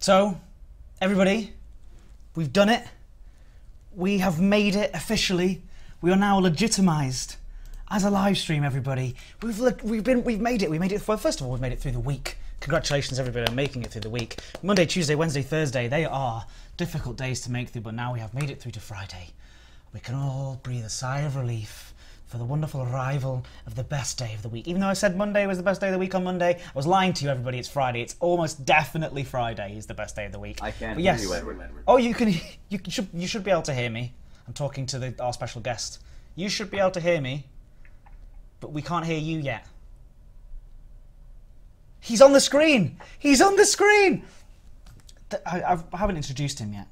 So, everybody, we've done it. We have made it officially. We are now legitimised as a live stream, everybody. We've made it. We made it. Well, first of all, we've made it through the week. Congratulations, everybody, on making it through the week. Monday, Tuesday, Wednesday, Thursday, they are difficult days to make through, but now we have made it through to Friday. We can all breathe a sigh of relief for the wonderful arrival of the best day of the week. Even though I said Monday was the best day of the week on Monday, I was lying to you, everybody. It's Friday. It's almost definitely Friday is the best day of the week. I can't hear you, Edward. Oh, you can. You should be able to hear me. I'm talking to our special guest. You should be able to hear me, but we can't hear you yet. He's on the screen. He's on the screen. I haven't introduced him yet,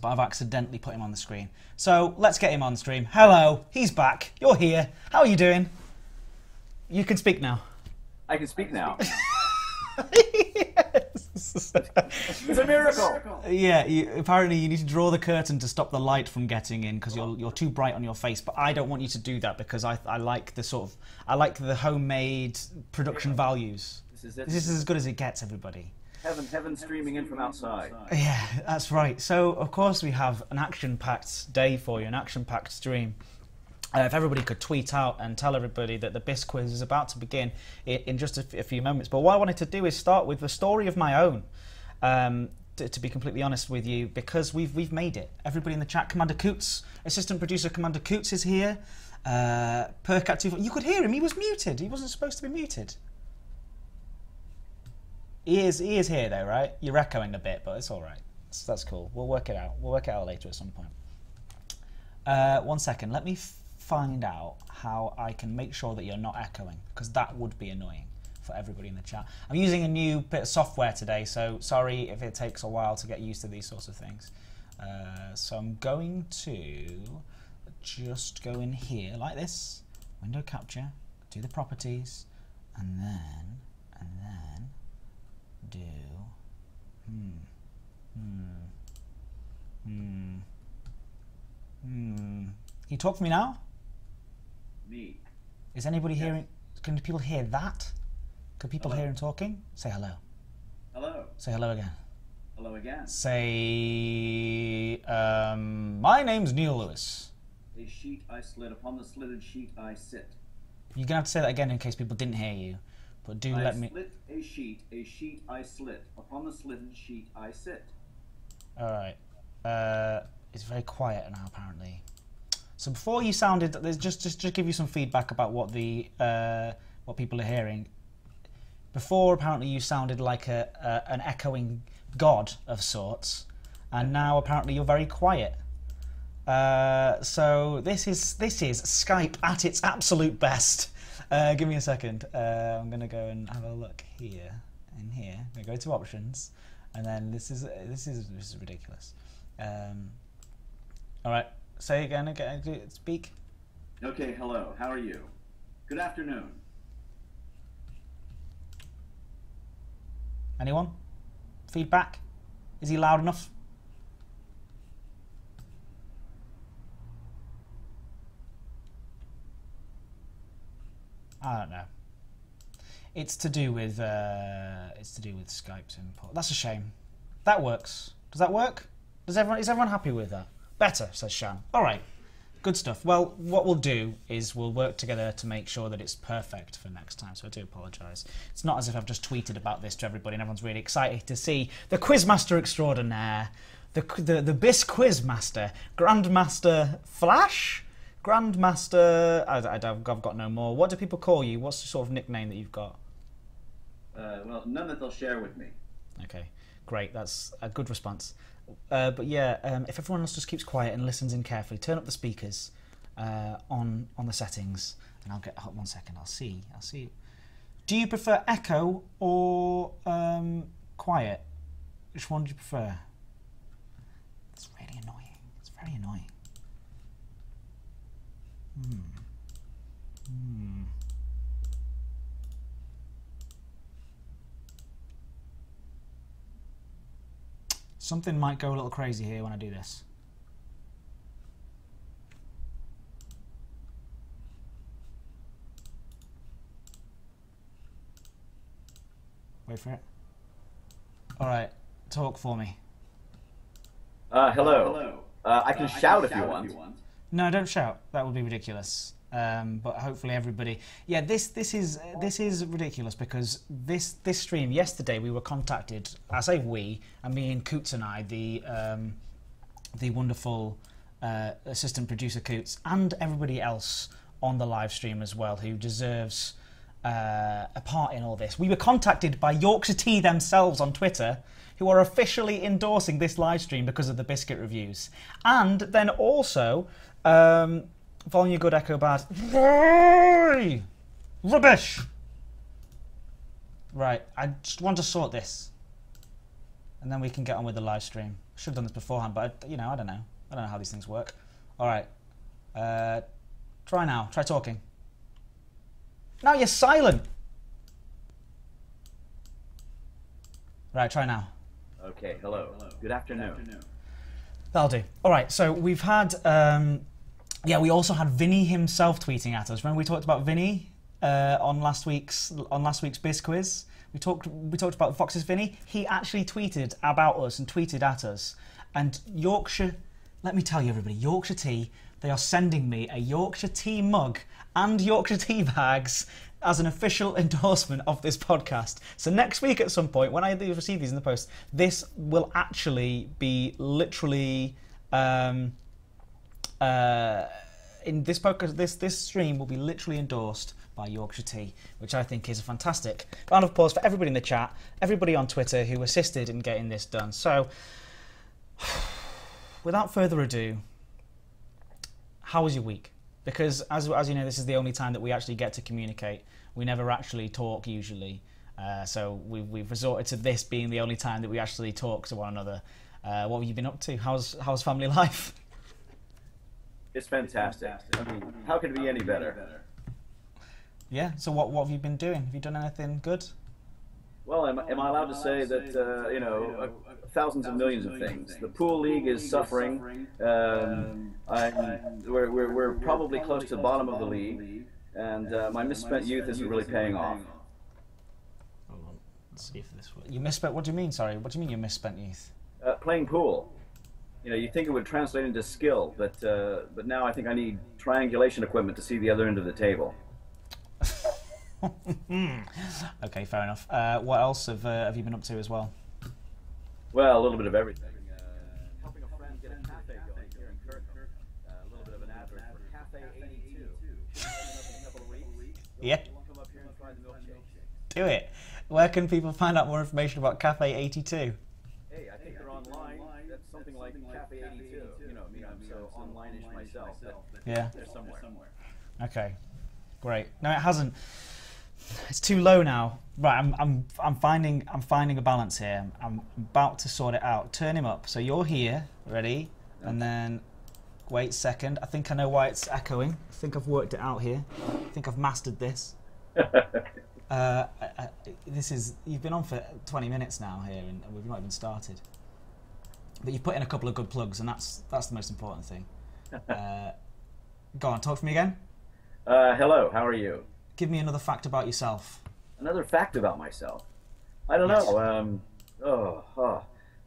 but I've accidentally put him on the screen. So let's get him on stream. Hello, he's back. You're here. How are you doing? You can speak now. I can speak now. Yes. It's a miracle. Yeah, apparently you need to draw the curtain to stop the light from getting in because you're too bright on your face. But I don't want you to do that because I like the homemade production values. This is as good as it gets, everybody. Heaven streaming in from outside. Yeah, that's right. So, of course, we have an action-packed day for you, an action-packed stream. If everybody could tweet out and tell everybody that the Bisquiz is about to begin in just a few moments. But what I wanted to do is start with a story of my own, to be completely honest with you, because we've made it. Everybody in the chat, Commander Coots, assistant producer Commander Coots is here. Percat2, you could hear him, he was muted. He wasn't supposed to be muted. He is here though, right? You're echoing a bit, but it's all right. That's cool. We'll work it out. We'll work it out later at some point. 1 second. Let me find out how I can make sure that you're not echoing, because that would be annoying for everybody in the chat. I'm using a new bit of software today, so sorry if it takes a while to get used to these sorts of things. So I'm going to just go in here like this, window capture, do the properties, and then do Can you talk for me now? Me. Is anybody hearing? Can people hear that? Can people hear him talking? Say hello. Hello. Say hello again. Hello again. Say, my name's Neil Lewis. A sheet I slit, upon the slitted sheet I sit. You're gonna have to say that again in case people didn't hear you. But do let me. I slit a sheet I slit, upon the slitted sheet I sit. Alright. It's very quiet now, apparently. So before you sounded, there's just give you some feedback about what the what people are hearing. Before, apparently, you sounded like an echoing god of sorts, and now apparently you're very quiet. So this is Skype at its absolute best. Give me a second. I'm gonna go and have a look here. In here, I'm gonna go to options, and then this is ridiculous. All right, say again. Speak. Okay. Hello. How are you? Good afternoon. Anyone? Feedback? Is he loud enough? I don't know. It's to do with Skype's input. That's a shame. That works. Does that work? Is everyone happy with that? Better, says Shan. All right. Good stuff. Well, what we'll do is we'll work together to make sure that it's perfect for next time, so I do apologise. It's not as if I've just tweeted about this to everybody and everyone's really excited to see the Quizmaster extraordinaire, the Bisquiz Master, Grandmaster Flash? Grandmaster... I've got no more. What do people call you? What's the sort of nickname that you've got? Well, none that they'll share with me. Okay, great. That's a good response. But yeah, if everyone else just keeps quiet and listens in carefully, turn up the speakers on the settings, and I'll get. 1 second. I'll see. Do you prefer echo or quiet? Which one do you prefer? It's really annoying. It's very annoying. Something might go a little crazy here when I do this. Wait for it. Alright, talk for me. Hello. I can shout if you want. No, don't shout. That would be ridiculous. But hopefully everybody. Yeah, this is ridiculous because this stream yesterday we were contacted. I say we, I mean Coots and I, the wonderful assistant producer Coots, and everybody else on the live stream as well who deserves a part in all this. We were contacted by Yorkshire Tea themselves on Twitter, who are officially endorsing this live stream because of the biscuit reviews. And then also, Volume Good, Echo Bad. Rubbish! Right, I just want to sort this. And then we can get on with the live stream. I should have done this beforehand, but, I don't know. I don't know how these things work. All right. Try now. Try talking. Now you're silent. Right, try now. Okay, hello. Good afternoon. That'll do. All right, so we've had, we also had Vinny himself tweeting at us. Remember we talked about Vinny on last week's Bisquiz? We talked about Fox's Vinny. He actually tweeted about us and tweeted at us. And Yorkshire, let me tell you everybody, Yorkshire Tea, they are sending me a Yorkshire Tea mug and Yorkshire Tea bags as an official endorsement of this podcast. So next week at some point, when I receive these in the post, this will actually be literally in this podcast. This stream will be literally endorsed by Yorkshire Tea, which I think is a fantastic round of applause for everybody in the chat, everybody on Twitter who assisted in getting this done. So, without further ado, how was your week? Because as you know, this is the only time that we actually get to communicate. We never actually talk usually, so we've resorted to this being the only time that we actually talk to one another. What have you been up to? How's family life? It's fantastic. I mean, how could it be any better? Yeah. So what have you been doing? Have you done anything good? Well, am I allowed to say that thousands of millions of things? The pool league is suffering. We're probably close to the bottom of the league, and my misspent youth isn't really paying off. Hold on. Let's see if this works. You misspent? What do you mean? Sorry. What do you mean you misspent youth? Playing pool. You think it would translate into skill, but now I think I need triangulation equipment to see the other end of the table. Okay, fair enough. What else have you been up to as well? Well, a little bit of everything. Helping a friend get a cafe going here in Kirkland. A little bit of an advert for Cafe 82. Should be opening up in a couple of weeks. Yeah. Come up here and try the milkshake. Do it. Where can people find out more information about Cafe 82? Hey, I think they're online. That's something like Cafe 82. I'm so online-ish myself. Yeah. They're somewhere. Okay. Great. No, it hasn't. It's too low now. Right, I'm finding a balance here. I'm about to sort it out. Turn him up. So you're here, ready? And then wait a second. I think I know why it's echoing. I think I've worked it out here. I think I've mastered this. You've been on for 20 minutes now here, and we've not even started. But you've put in a couple of good plugs, and that's the most important thing. Go on, talk to me again. Hello, how are you? Give me another fact about yourself. Another fact about myself. I don't know.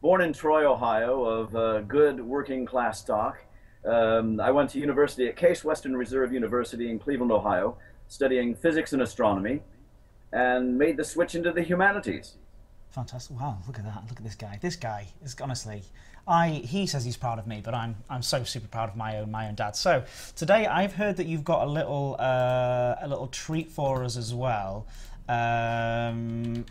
Born in Troy, Ohio, of good working class stock. I went to university at Case Western Reserve University in Cleveland, Ohio, studying physics and astronomy, and made the switch into the humanities. Fantastic! Wow, look at that! Look at this guy. This guy is honestly. He says he's proud of me, but I'm so super proud of my own dad. So today I've heard that you've got a little treat for us as well. Give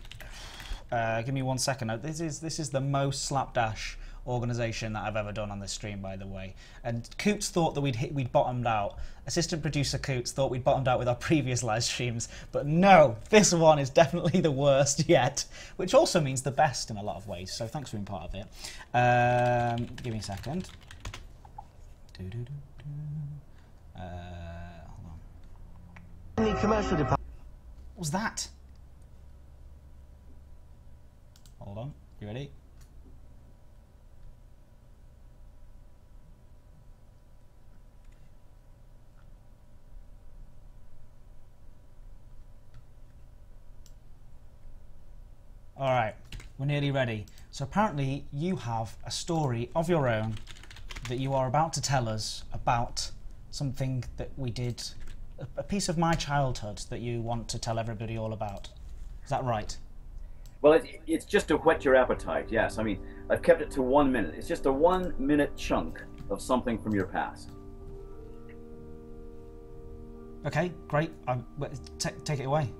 me 1 second. This is the most slapdash organisation that I've ever done on this stream, by the way. And Coots thought that we'd bottomed out. Assistant producer Coots thought we'd bottomed out with our previous live streams, but no, this one is definitely the worst yet, which also means the best in a lot of ways. So thanks for being part of it. Give me a second. Hold on. The commercial department. What was that? Hold on. You ready? All right, we're nearly ready. So apparently you have a story of your own that you are about to tell us about something that we did, a piece of my childhood that you want to tell everybody all about. Is that right? Well, it's just to whet your appetite, yes. I mean, I've kept it to 1 minute. It's just a 1 minute chunk of something from your past. Okay, great. Take it away.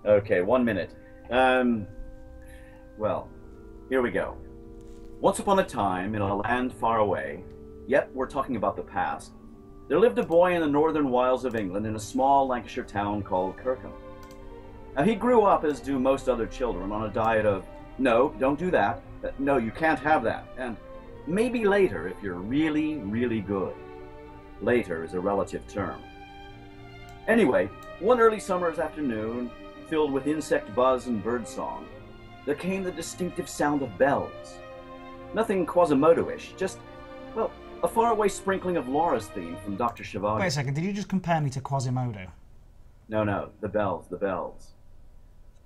Okay, 1 minute. Well, here we go. Once upon a time, in a land far away, yet we're talking about the past, there lived a boy in the northern wilds of England in a small Lancashire town called Kirkham. Now, he grew up, as do most other children, on a diet of, no, don't do that, no, you can't have that, and maybe later if you're really, really good. Later is a relative term. Anyway, one early summer's afternoon, filled with insect buzz and bird song, there came the distinctive sound of bells. Nothing Quasimodo-ish, just, well, a faraway sprinkling of Laura's theme from Dr. Zhivago. Wait a second, did you just compare me to Quasimodo? No, the bells, the bells.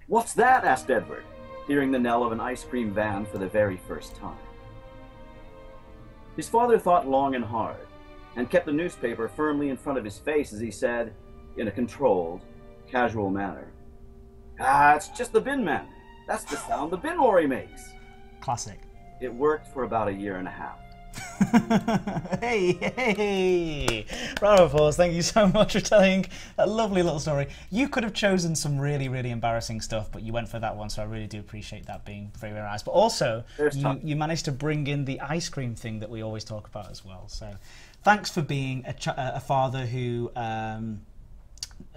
What's that? Asked Edward, hearing the knell of an ice cream van for the very first time. His father thought long and hard, and kept the newspaper firmly in front of his face as he said, in a controlled, casual manner, "Ah, it's just the bin man. That's the sound the bin lorry makes." Classic. It worked for about a year and a half. Hey! Round of applause. Thank you so much for telling a lovely little story. You could have chosen some really, really embarrassing stuff, but you went for that one, so I really do appreciate that being very, very nice. But also, you managed to bring in the ice cream thing that we always talk about as well. So thanks for being a father who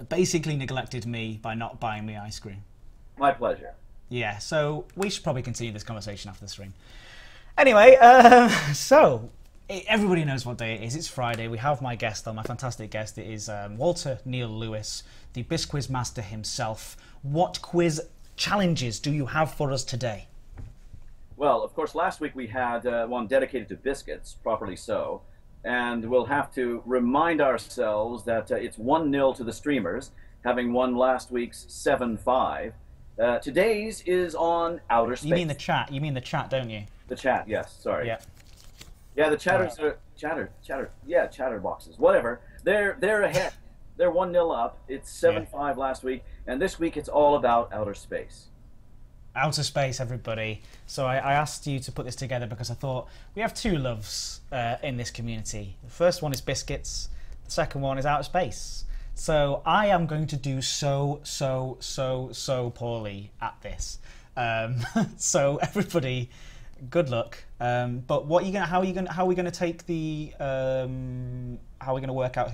basically neglected me by not buying me ice cream. My pleasure. Yeah, so we should probably continue this conversation after the stream. Anyway, so everybody knows what day it is. It's Friday. We have my guest on, my fantastic guest. It is Walter Neil Lewis, the Bisquiz master himself. What quiz challenges do you have for us today? Well, of course, last week we had one dedicated to biscuits, properly so. And we'll have to remind ourselves that it's 1-0 to the streamers, having won last week's 7-5. Today's is on outer space. You mean the chat? You mean the chat, don't you? The chat, yes. Sorry. Yeah. Yeah, the chatters are chatter boxes. Whatever. They're ahead. They're 1-0 up. It's 7-5 last week, and this week it's all about outer space. Outer space, everybody. So I asked you to put this together because I thought we have two loves in this community. The first one is biscuits. The second one is outer space. So I am going to do so poorly at this. So everybody, good luck. But what are you gonna? How are we gonna take the? How are we gonna work out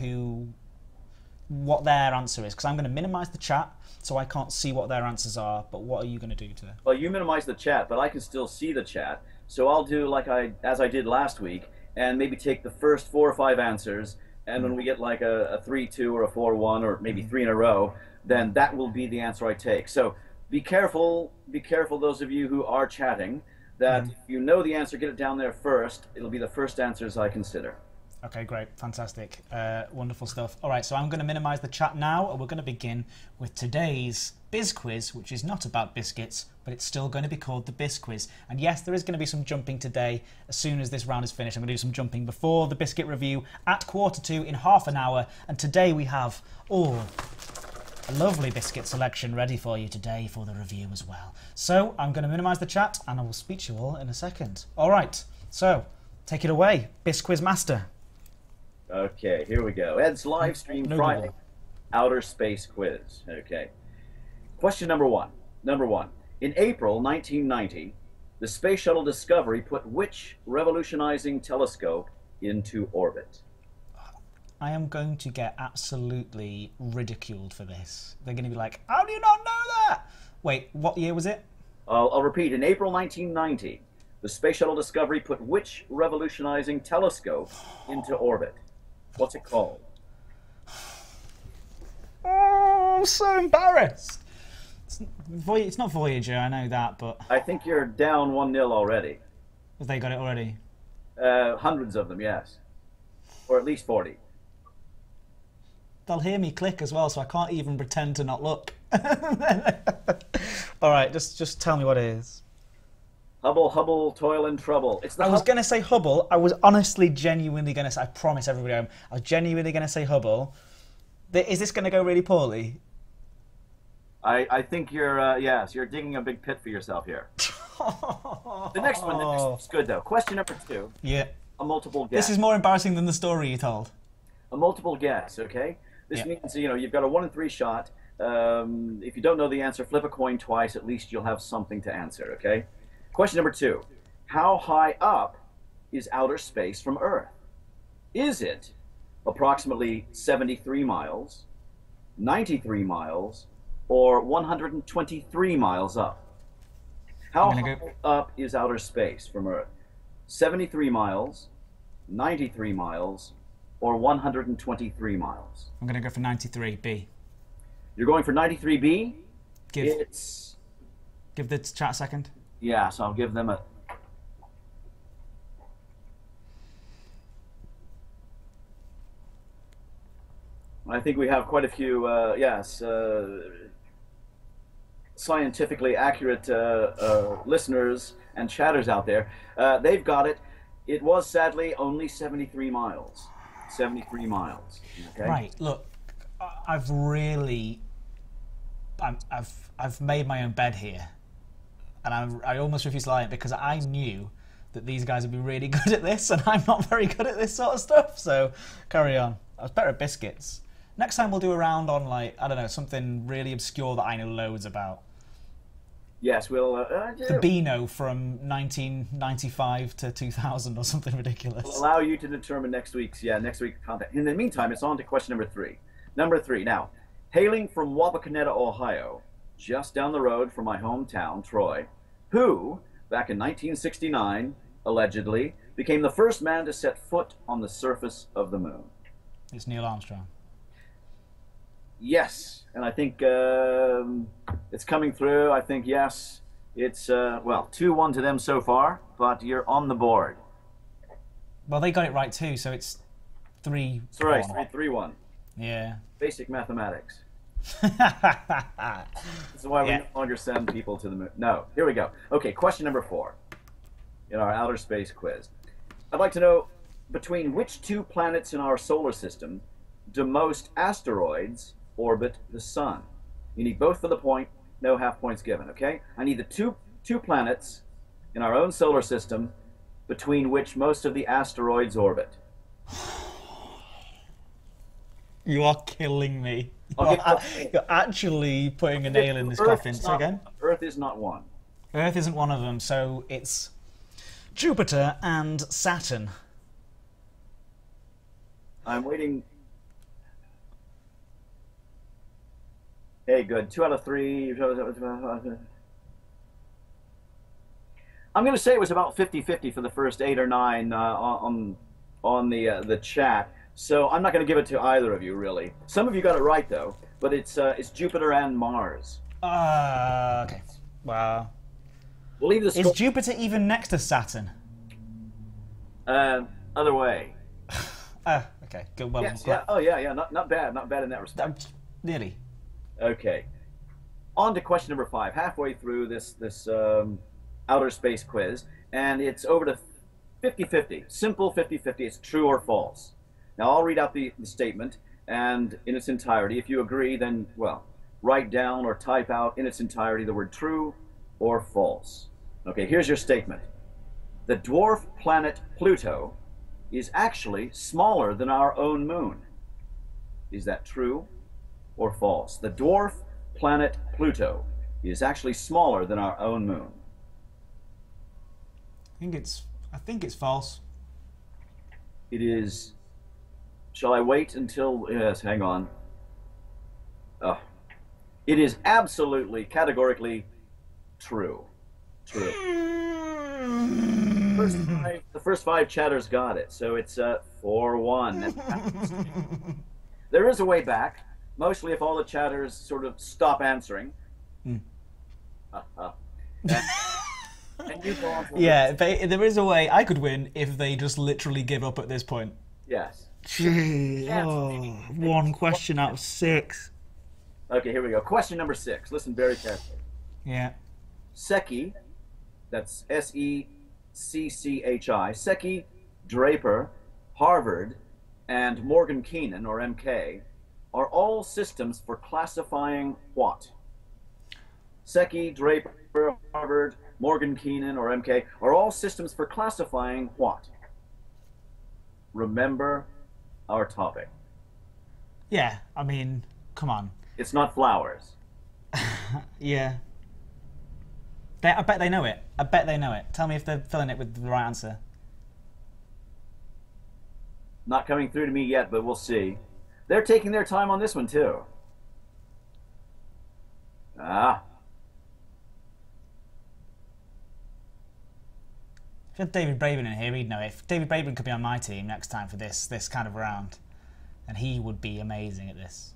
what their answer is? Because I'm going to minimise the chat so I can't see what their answers are. But what are you going to do to them? Well, you minimize the chat, but I can still see the chat. So I'll do as I did last week, and maybe take the first 4 or 5 answers. And when we get like a 3-2 or a 4-1 or maybe 3 in a row, then that will be the answer I take. So be careful, those of you who are chatting, that if you know the answer, get it down there first. It'll be the first answers I consider. Okay, great, fantastic, wonderful stuff. All right, so I'm going to minimise the chat now, and we're going to begin with today's Biz Quiz, which is not about biscuits, but it's still going to be called the Biz Quiz. And yes, there is going to be some jumping today. As soon as this round is finished, I'm going to do some jumping before the biscuit review at 1:45 in half an hour. And today we have a lovely biscuit selection ready for you today for the review as well. So I'm going to minimise the chat, and I will speak to you all in a second. All right, so take it away, Biz Quiz Master. Okay, here we go. Ed's live stream Friday, outer space quiz. Okay. Question number one. In April 1990, the Space Shuttle Discovery put which revolutionizing telescope into orbit? I am going to get absolutely ridiculed for this. They're going to be like, how do you not know that? Wait, what year was it? I'll repeat. In April 1990, the Space Shuttle Discovery put which revolutionizing telescope into orbit? What's it called? Oh, I'm so embarrassed. It's not Voyager, I know that, but... I think you're down 1-0 already. Have they got it already? Hundreds of them, yes. Or at least 40. They'll hear me click as well, so I can't even pretend to not look. All right, just tell me what it is. Hubble, Hubble, toil and trouble. It's the I was going to say Hubble. I was honestly, genuinely going to say, I promise everybody home, I was genuinely going to say Hubble. Is this going to go really poorly? I think you're, yes, you're digging a big pit for yourself here. The next one is good, though. Question number 2. Yeah. A multiple guess. This is more embarrassing than the story you told. A multiple guess, okay? This means, you know, you've got a 1 in 3 shot. If you don't know the answer, flip a coin twice. At least you'll have something to answer, okay? Question number 2. How high up is outer space from Earth? Is it approximately 73 miles, 93 miles, or 123 miles up? How high up is outer space from Earth? 73 miles, 93 miles, or 123 miles? I'm going to go for 93B. You're going for 93B? Give the chat a second. Yeah, so I'll give them a... I think we have quite a few, scientifically accurate listeners and chatters out there. They've got it. It was sadly only 73 miles. 73 miles. Okay? Right. Look, I've made my own bed here, and I almost refuse to lie because I knew that these guys would be really good at this, and I'm not very good at this sort of stuff. So carry on. I was better at biscuits. Next time we'll do a round on, like, I don't know, something really obscure that I know loads about. Yes, we'll... the Beano from 1995 to 2000 or something ridiculous. We'll allow you to determine next week's content. In the meantime, it's on to question number 3. Number 3. Now, hailing from Wapakoneta, Ohio, just down the road from my hometown, Troy, who, back in 1969, allegedly, became the first man to set foot on the surface of the moon? It's Neil Armstrong. Yes, and I think it's coming through. I think, yes, it's, 2-1 to them so far, but you're on the board. Well, they got it right too, so it's 3-1. That's right, 3-1. Yeah. Basic mathematics. This is why we no longer send people to the moon. No, here we go. Okay, question number 4 in our outer space quiz. I'd like to know, between which 2 planets in our solar system do most asteroids orbit the sun? You need both for the point, no half points given, okay? I need the two planets in our own solar system between which most of the asteroids orbit. You are killing me. You're actually putting a nail in this coffin. So again? Earth is not one. Earth isn't one of them, so it's Jupiter and Saturn. I'm waiting. Hey, good. 2 out of 3. I'm going to say it was about 50-50 for the first 8 or 9 on the chat. So I'm not going to give it to either of you, really. Some of you got it right, though. But it's Jupiter and Mars. Okay. Wow. We'll leave this. Is Jupiter even next to Saturn? Other way. Okay. Good. Well, yes, yeah. Oh, yeah. Not bad. Not bad in that respect. Nearly. Okay. On to question number 5. Halfway through this outer space quiz, and it's over to 50-50. Simple 50-50. It's true or false. Now I'll read out the statement, and in its entirety, if you agree, then, well, write down or type out in its entirety the word true or false. Okay, here's your statement. The dwarf planet Pluto is actually smaller than our own moon. Is that true or false? The dwarf planet Pluto is actually smaller than our own moon. I think it's false. It is. Shall I wait until? Yes, hang on. It is absolutely, categorically true. True. The first five chatters got it, so it's 4-1. There is a way back, mostly if all the chatters sort of stop answering. And you go on yeah, there is a way I could win if they just literally give up at this point. Yes. Gee, one question out of 6. Okay, here we go. Question number 6. Listen very carefully. Yeah. Secchi that's S-E-C-C-H-I, Secchi, Draper, Harvard, and Morgan Keenan, or MK, are all systems for classifying what? Secchi, Draper, Harvard, Morgan Keenan, or MK are all systems for classifying what? Remember our topic. Yeah, I mean, come on. It's not flowers. Yeah. I bet they know it. I bet they know it. Tell me if they're filling it with the right answer. Not coming through to me yet, but we'll see. They're taking their time on this one, too. Ah. If you had David Braben in here, he'd know it. If David Braben could be on my team next time for this kind of round, and he would be amazing at this.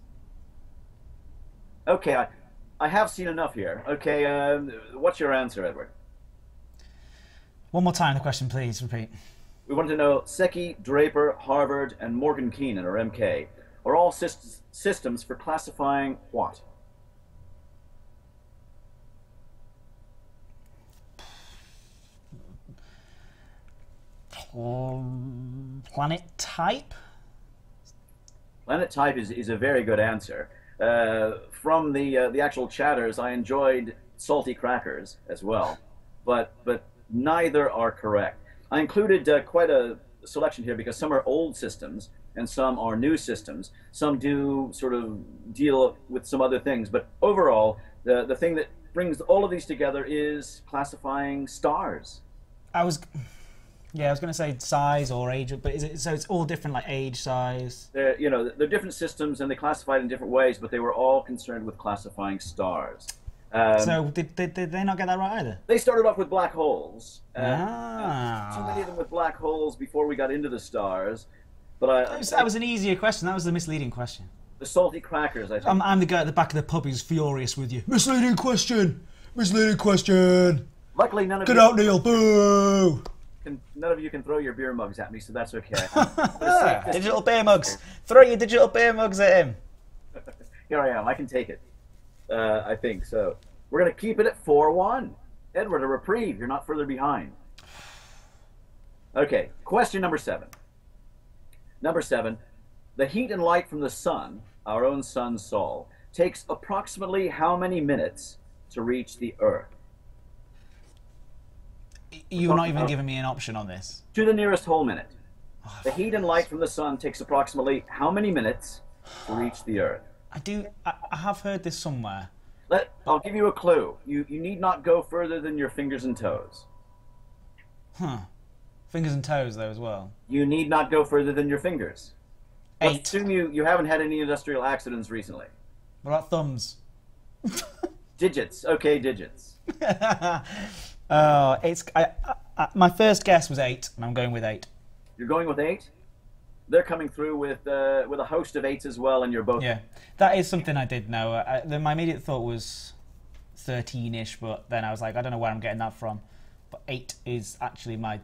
Okay, I have seen enough here. Okay, what's your answer, Edward? One more time the question, please. Repeat. We want to know Secchi, Draper, Harvard, and Morgan Keenan, or MK, are all systems for classifying what? Planet type? Planet type is a very good answer. From the actual chatters, I enjoyed salty crackers as well, but neither are correct. I included quite a selection here because some are old systems and some are new systems. Some do sort of deal with some other things, but overall, the thing that brings all of these together is classifying stars. I was going to say size or age, but so it's all different, like age, size. They're different systems and they classified in different ways, but they were all concerned with classifying stars. So did they not get that right either? They started off with black holes. Too Ah. many of them with black holes before we got into the stars. But That was an easier question. That was the misleading question. the salty crackers, I think. I'm the guy at the back of the pub who's furious with you. Misleading question! Misleading question! Luckily, none of Get you out, Neil! Boo! none of you can throw your beer mugs at me, so that's okay. Digital beer mugs. Throw your digital beer mugs at him. Here I am. I can take it. I think so. We're going to keep it at 4-1. Edward, a reprieve. You're not further behind. Okay, question number 7. Number 7. The heat and light from the sun, our own sun Sol, takes approximately how many minutes to reach the Earth? You're not even giving me an option on this. To the nearest whole minute. The heat and light from the sun takes approximately how many minutes to reach the Earth? I have heard this somewhere. I'll give you a clue. You need not go further than your fingers and toes. Huh. Fingers and toes, though, as well. You need not go further than your fingers. 8. Let's assume you haven't had any industrial accidents recently. What about thumbs? Digits. Okay, digits. My first guess was 8, and I'm going with 8. You're going with 8? They're coming through with a host of 8s as well, and you're both... Yeah, that is something I did know. My immediate thought was 13-ish, but then I was like, I don't know where I'm getting that from. But 8 is actually my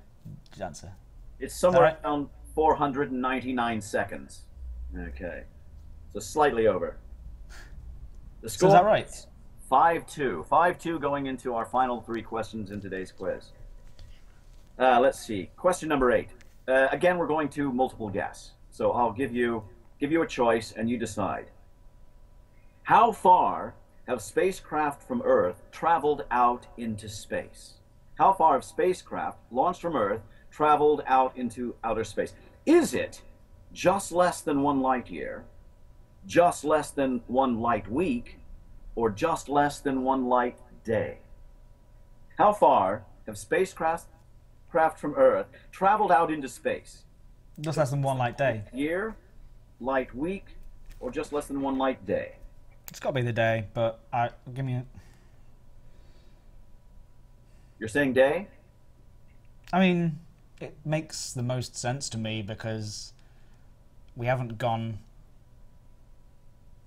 answer. It's somewhere right? around 499 seconds. Okay. So slightly over. The So score is that right? is 5-2. 5-2 going into our final 3 questions in today's quiz. Let's see. Question number 8. Again, we're going to multiple guess. So I'll give you a choice and you decide. How far have spacecraft from Earth traveled out into space? How far have spacecraft launched from Earth traveled out into outer space? Is it just less than 1 light year, just less than 1 light week, or just less than 1 light day? How far have spacecraft from Earth traveled out into space? Just less than 1 light day. Year, light week, or just less than 1 light day? It's got to be the day, but give me a... You're saying day? I mean, it makes the most sense to me because we haven't gone...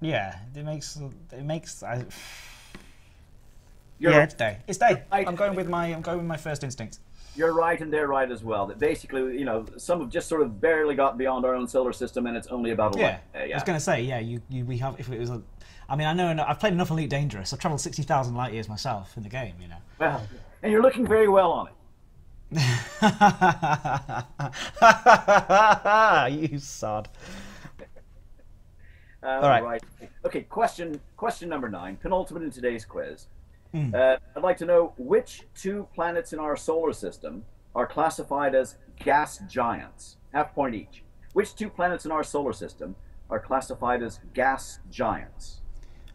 Yeah, it makes... Yeah, it's day. It's day. Right. I'm going with my first instinct. You're right, and they're right as well. That basically, some have just sort of barely got beyond our own solar system, and it's only about a light day. I was going to say, we have. If it was I mean, I know I've played enough Elite Dangerous. I've travelled 60,000 light years myself in the game. Well, And you're looking very well on it. You sod. All right. Okay, question number 9, penultimate in today's quiz. I'd like to know which 2 planets in our solar system are classified as gas giants. Half point each. Which 2 planets in our solar system are classified as gas giants?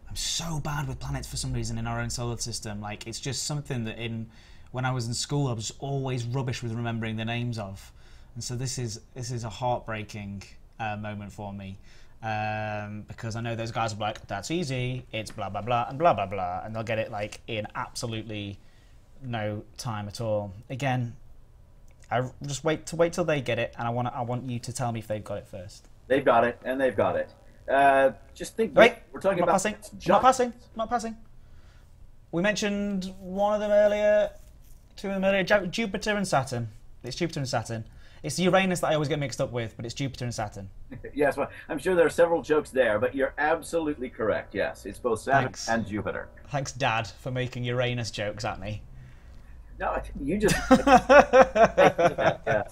I'm so bad with planets for some reason in our own solar system. Like, it's just something that when I was in school, I was always rubbish with remembering the names of. And so this is a heartbreaking moment for me. Because I know those guys will be like, that's easy, it's blah blah blah and blah blah blah, and they'll get it like in absolutely no time at all. Again, I just wait till they get it, and I want you to tell me if they've got it first. They've got it, and they've got it. Just think. Wait, we're talking I'm not about passing. Not passing. We mentioned one of them earlier, 2 of them earlier. Jupiter and Saturn. It's Jupiter and Saturn. It's Uranus that I always get mixed up with, but it's Jupiter and Saturn. Yes, well, I'm sure there are several jokes there, but you're absolutely correct. Yes, it's both Saturn and Jupiter. Thanks, Dad, for making Uranus jokes at me. No, you just...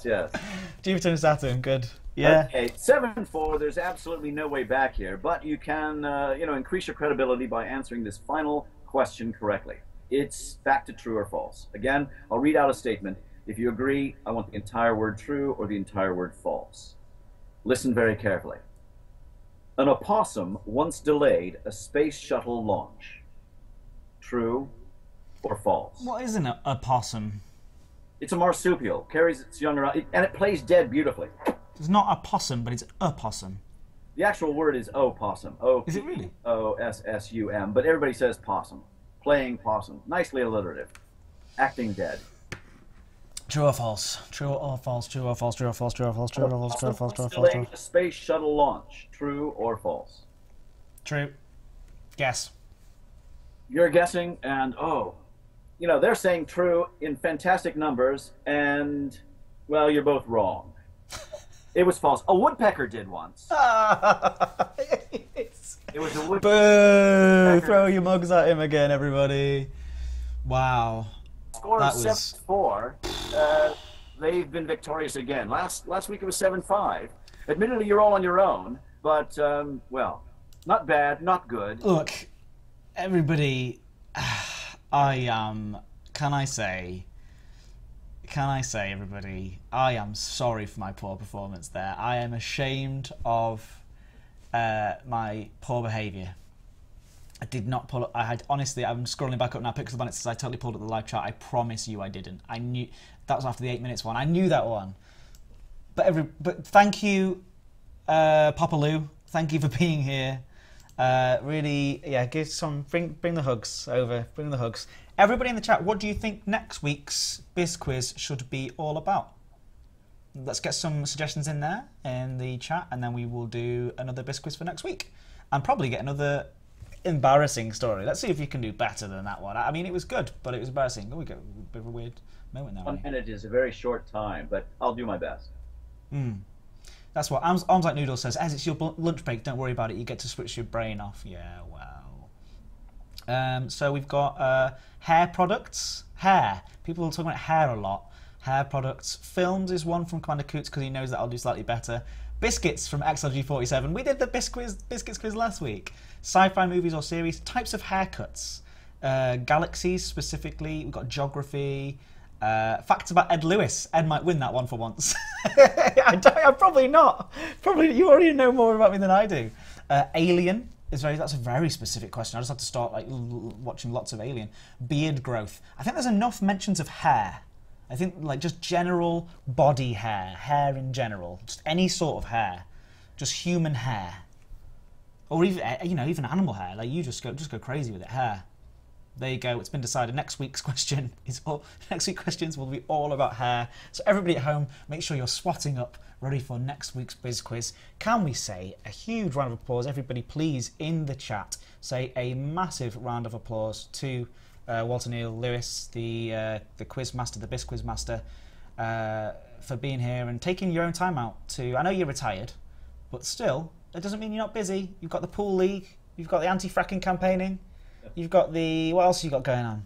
yes. Jupiter and Saturn, good. Yeah. Okay, 7-4, there's absolutely no way back here, but you can, increase your credibility by answering this final question correctly. It's back to true or false. Again, I'll read out a statement. If you agree, I want the entire word true or the entire word false. Listen very carefully. An opossum once delayed a space shuttle launch. True or false? What is an opossum? It's a marsupial. Carries its young around, and it plays dead beautifully. It's not a possum, but it's a possum. The actual word is opossum. Is it really? O-S-S-U-M, but everybody says possum. Playing possum. Nicely alliterative. Acting dead. True or false? True or false? True or false? True or false? True or false? True or false? True or false? True or false? Delaying a space shuttle launch. True or false? True. Guess. You're guessing, and they're saying true in fantastic numbers, and, well, you're both wrong. It was false. A woodpecker did once. It was a woodpecker. Boo! Throw your mugs at him again, everybody. Wow. Score of 7-4. They've been victorious again. Last week it was 7-5. Admittedly, you're all on your own, but well, not bad, not good. Look, everybody, Can I say, everybody, I am sorry for my poor performance there. I am ashamed of my poor behaviour. I did not pull up. Honestly, I'm scrolling back up now, Pixel Bandit says I totally pulled up the live chat. I promise you I didn't. I knew that was after the 8 minutes one. I knew that one. But thank you, Papa Lou. Thank you for being here. Really, yeah, bring the hugs over. Bring the hugs. Everybody in the chat, what do you think next week's Bisquiz should be all about? Let's get some suggestions in there in the chat, and then we will do another Bisquiz for next week, and probably get another embarrassing story. Let's see if you can do better than that one. I mean, it was good, but it was embarrassing. Oh, we got a bit of a weird moment there. 1 minute is a very short time, but I'll do my best. That's what Arms Like Noodle says. As it's your lunch break, don't worry about it. You get to switch your brain off. Yeah, wow. So we've got hair products. Hair. People are talking about hair a lot. Hair products. Films is one from Commander Coots because he knows that I'll do slightly better. Biscuits from XLG47. We did the Biscuits quiz last week. Sci-fi movies or series. Types of haircuts. Galaxies specifically. We've got geography. Facts about Ed Lewis. Ed might win that one for once. I'm probably not. Probably you already know more about me than I do. Alien is that's a very specific question. I just have to start like watching lots of Alien. Beard growth. I think there's enough mentions of hair. I think like just general body hair in general, just any sort of hair, just human hair, or even even animal hair. Like you just go crazy with it. Hair. There you go. It's been decided. Next week's questions will be all about hair. So everybody at home, make sure you're swatting up, ready for next week's Biz Quiz. Can we say a huge round of applause? Everybody, please, in the chat, say a massive round of applause to Walter Neal Lewis, the quiz master, the Biz Quiz master, for being here and taking your own time out to. I know you're retired, but still, it doesn't mean you're not busy. You've got the pool league. You've got the anti-fracking campaigning. You've got the... What else have you got going on?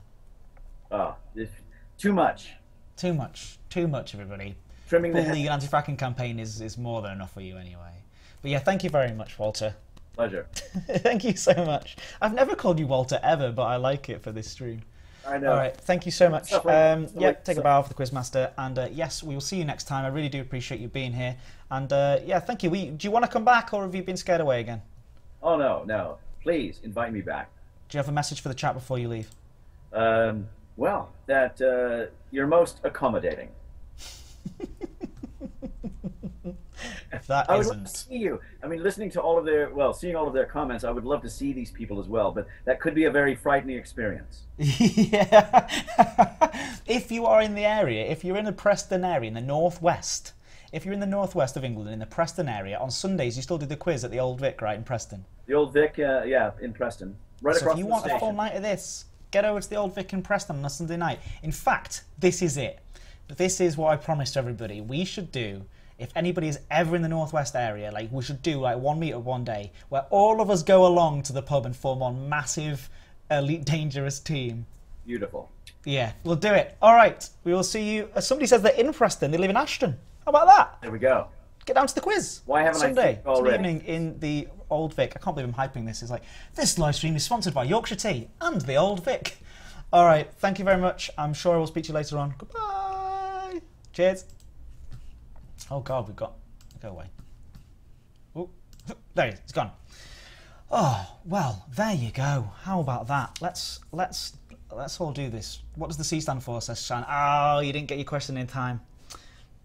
Too much. Too much. Too much, everybody. Trimming the Full league anti-fracking campaign is more than enough for you anyway. But yeah, thank you very much, Walter. Pleasure. Thank you so much. I've never called you Walter ever, but I like it for this stream. I know. All right, thank you so much. Take a bow for the Quizmaster, and yes, we will see you next time. I really do appreciate you being here, and yeah, thank you. Do you want to come back, or have you been scared away again? Oh no. Please invite me back. Do you have a message for the chat before you leave? Well, that you're most accommodating. If that I would isn't... love to see you. I mean, listening to all of their, seeing all of their comments, I would love to see these people as well, but that could be a very frightening experience. Yeah. If you are in the area, if you're in the Preston area, in the northwest, if you're in the northwest of England, in the Preston area, on Sundays you still do the quiz at the Old Vic, right, in Preston? The Old Vic, yeah, in Preston. Right so across if you the want station. a full night of this, get over to the Old Vic in Preston on a Sunday night. In fact, this is it. This is what I promised everybody. We should do, if anybody is ever in the northwest area, like we should do like one meetup one day where all of us go along to the pub and form one massive Elite Dangerous team. Beautiful. Yeah, we'll do it. All right, we will see you. Somebody says they're in Preston. They live in Ashton. How about that? There we go. Get down to the quiz. Why haven't Sunday, I already? Sunday evening in the Old Vic. I can't believe I'm hyping this. It's like, this live stream is sponsored by Yorkshire Tea and the Old Vic. All right, thank you very much. I'm sure I will speak to you later on. Goodbye. Cheers. Oh God, we've got... Go away. Oh, there he is. He's gone. Oh, well, there you go. How about that? Let's all do this. What does the C stand for, says Shan. Oh, you didn't get your question in time.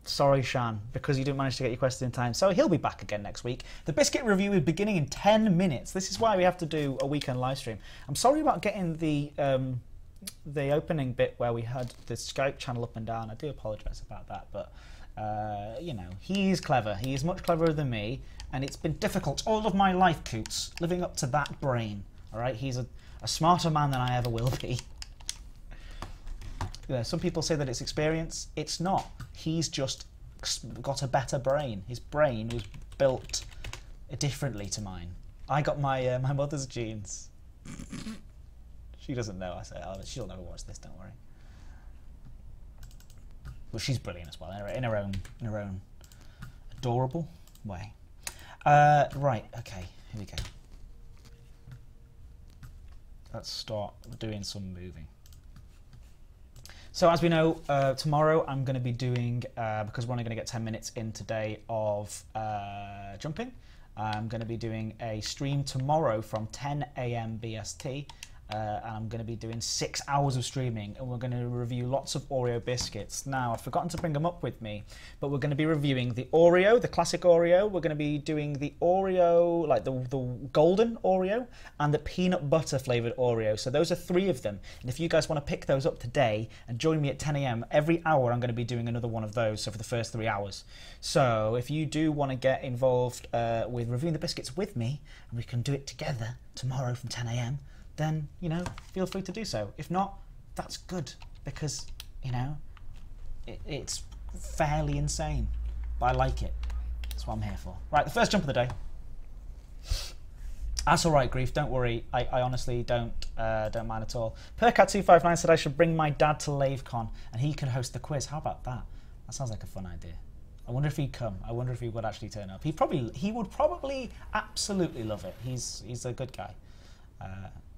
Sorry, Shan, because you didn't manage to get your question in time. So he'll be back again next week. The Biscuit review is beginning in 10 minutes. This is why we have to do a weekend live stream. I'm sorry about getting the opening bit where we had the Skype channel up and down. I do apologise about that, but you know, he's clever. He is much cleverer than me, and it's been difficult all of my life, Coots, living up to that brain. All right, he's a smarter man than I ever will be. Yeah, some people say that it's experience. It's not. He's just got a better brain. His brain was built differently to mine. I got my my mother's genes. She doesn't know. I say, oh, she'll never watch this. Don't worry. Well, she's brilliant as well in her own adorable way. Right. Okay. Here we go. Let's start doing some moving. So as we know, tomorrow I'm going to be doing, because we're only going to get 10 minutes in today of jumping, I'm going to be doing a stream tomorrow from 10 AM BST, and I'm going to be doing 6 hours of streaming, and we're going to review lots of Oreo biscuits. Now, I've forgotten to bring them up with me, but we're going to be reviewing the Oreo, the classic Oreo. We're going to be doing the Oreo, like the golden Oreo, and the peanut butter flavoured Oreo. So those are 3 of them. And if you guys want to pick those up today and join me at 10 AM, every hour I'm going to be doing another one of those, so for the first 3 hours. So if you do want to get involved with reviewing the biscuits with me, and we can do it together tomorrow from 10 AM, then, you know, feel free to do so. If not, that's good, because, you know, it's fairly insane, but I like it. That's what I'm here for. Right, the first jump of the day. That's all right, Grief. Don't worry. I honestly don't mind at all. Percat259 said I should bring my dad to LaveCon, and he can host the quiz. How about that? That sounds like a fun idea. I wonder if he'd come. I wonder if he would actually turn up. He would probably absolutely love it. He's a good guy.